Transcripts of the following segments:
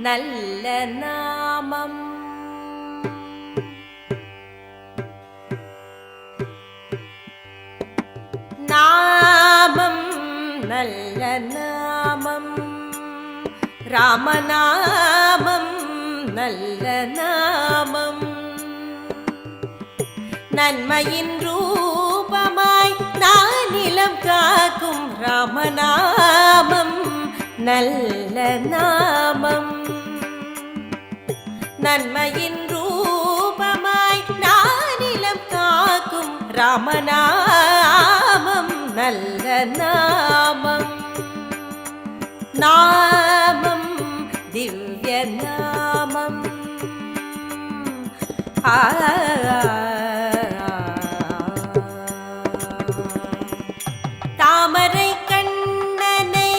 நல்ல நாமம். நாமம் நல்ல நாமம், ராமநாமம் நல்ல நாமம். நன்மையின் ரூபமாய் நானிலம் காக்கும் ராமநாமம் நல்ல நாமம். நன்மையின் ரூபமாய் நானிலம் காக்கும் ராமநாமம் நல்ல நாமம். நாமம் திவ்ய நாமம். தாமரை கண்ணனை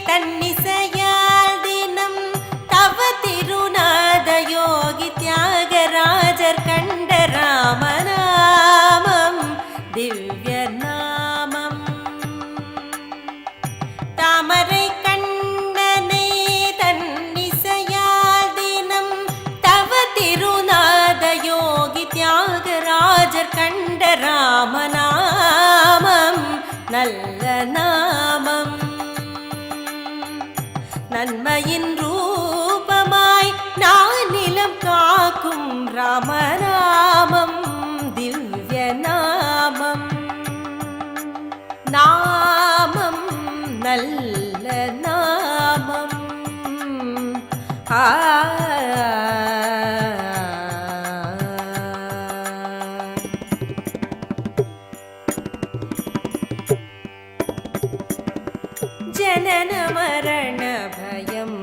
தன்னிசையால் தினம் தவ திருநாத யோகி தியாகராஜர் கண்ட ராமநாமம் திவ்ய நாமம். தாமரை கண்ணனை தன்னிசையால் தினம் தவ திருநாத யோகி தியாகராஜர் கண்ட ராமநாமம் நல்ல நாமம். நன்மையின் ரூபமாய் நானிலம் காக்கும் ராமநாமம் திவ்ய நாமம். நாமம் நல்ல நாமம். ஜனன மரண பயம்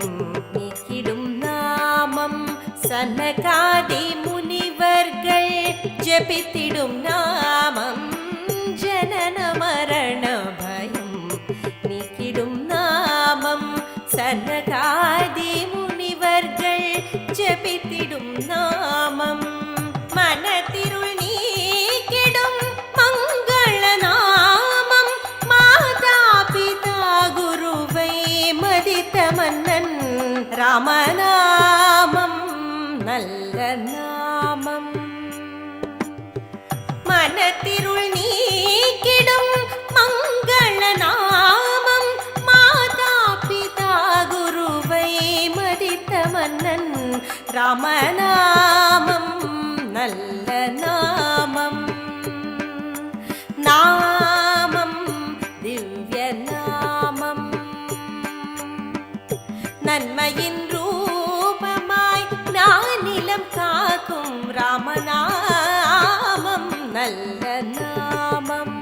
நீக்கிடும் நாமம். சனகாதி முனிவர்கள் ஜபித்திடும் நாமம். ஜனன மரண பயம் நீக்கிடும் நாமம். சனகாதி முனிவர்கள் ஜபித்திடும் நாமம். மனத்திருள் நீக்கிடும் மங்கள நாமம். மாதா பிதா குருவை மதித்த மன்னன் ராமநாமம் நல்ல நாமம். மனத்திருள் நீக்கிடும் மங்கள நாமம். மாதா பிதா குருவை மதித்த மன்னன் ராமநாமம் நல்ல நாமம். நாமம் திவ்ய நாமம். நன்மையின் ரூபமாய் நானிலம் காக்கும் ராமநாமம் நல்ல நாமம்.